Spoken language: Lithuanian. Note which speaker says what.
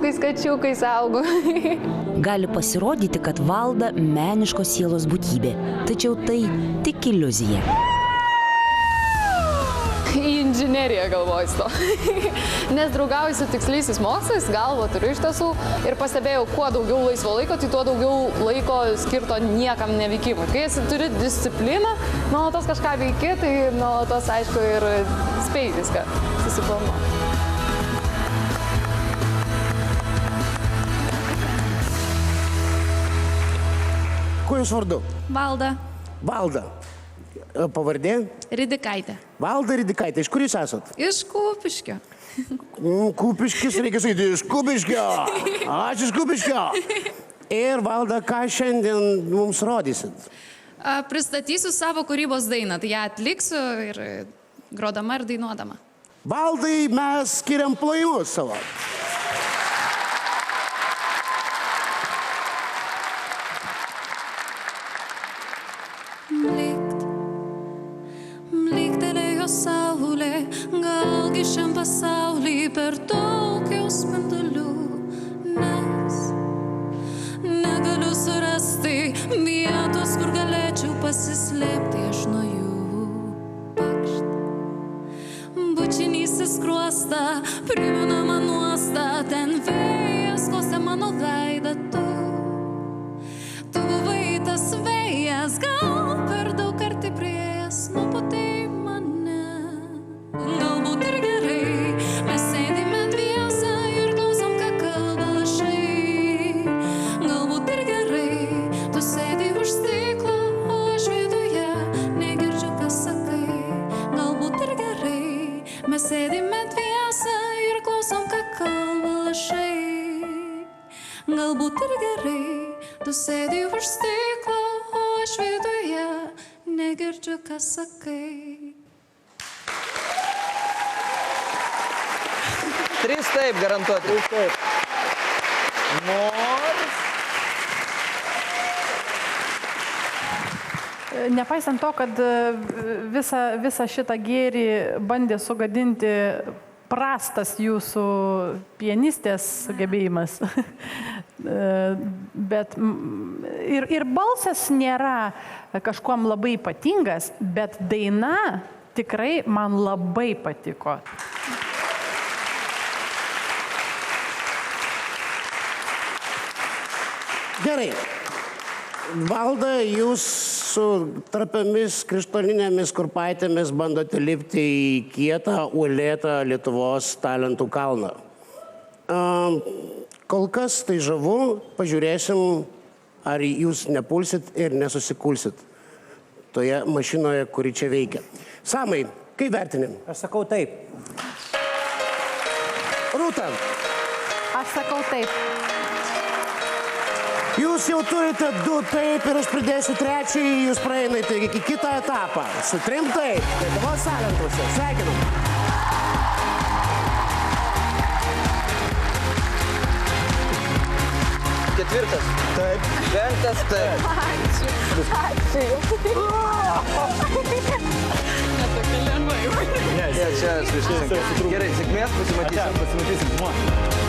Speaker 1: šuniukais, kačiukais augu.
Speaker 2: Gali pasirodyti, kad Valda meniškos sielos būtybė, tačiau tai tik iliuzija.
Speaker 1: Į inžineriją galvoju to. Nes draugauju su tiksliaisiais mokslais, galvą turiu iš tiesų ir pastebėjau, kuo daugiau laisvo laiko, tai tuo daugiau laiko skirto niekam neveikimui. Kai esi turi discipliną, nuolatos kažką veiki, tai nuolatos aišku ir spėjai viską susiplanuoti.
Speaker 3: Kuo jūs vardu?
Speaker 4: Valda
Speaker 3: Valda. Pavardė?
Speaker 4: Ridikaitė.
Speaker 3: Valda Ridikaitė. Iš kur jūs esat?
Speaker 4: Iš Kupiškio.
Speaker 3: Kupiškis, reikia sakyti, iš Kupiškio. Aš iš Kupiškio. Ir Valda, ką šiandien mums rodysit?
Speaker 4: Pristatysiu savo kūrybos dainą, tai ją atliksiu ir grodama ir dainuodama.
Speaker 3: Valdai mes skiriam plojimus savo.
Speaker 4: Mlyktelėjo saulė, galgi šiam pasaulį per daug jau spindulių, nes negaliu surasti vietos, kur galėčiau pasislėpti aš nuo jų. Pakšt, bučinysis skruostą, primena man nuostą, ten vėjas kosė mano veidą tu. Tu buvai tas vėjas, gal per daug arti priėjęs, nupūtei mane. Galbūt ir gerai, mes sėdime dviese ir klausom, ką kalba lašai. Galbūt ir gerai, tu sėdi už stiklo, o aš viduje negirdžiu, ką sakai. Galbūt ir gerai, mes sėdime dviese ir klausom, ką kalba lašai. Galbūt ir gerai, tu sėdi už stiklo, o aš viduje negirdžiu, ką sakai.
Speaker 5: 3 taip garantuoti. 3 taip. Nors.
Speaker 6: Nepaisant to, kad visą šitą gėrį bandė sugadinti prastas jūsų pianistės sugebėjimas, bet ir balsas nėra kažkuom labai ypatingas, bet daina tikrai man labai patiko.
Speaker 3: Gerai. Valda, jūs su trapiamis krištolinėmis kurpaitėmis bandote lipti į kietą, uolėtą Lietuvos talentų kalną. Kol kas tai žavu, pažiūrėsim, ar jūs nepulsit ir nesusikulsit toje mašinoje, kuri čia veikia. Samai, kaip vertinim?
Speaker 7: Aš sakau taip.
Speaker 3: Rūta.
Speaker 6: Aš sakau taip.
Speaker 3: Jūs jau turite 2 taip ir aš pridėsiu 3, jūs praeinate į kitą etapą. Su 3 taip. Lietuvos talentuose. Sveikinam.
Speaker 5: Ketvirtas. Taip. 5 taip.
Speaker 1: Ačiū.
Speaker 5: Ne, čia aš. Gerai, sėkmės, pasimatysim.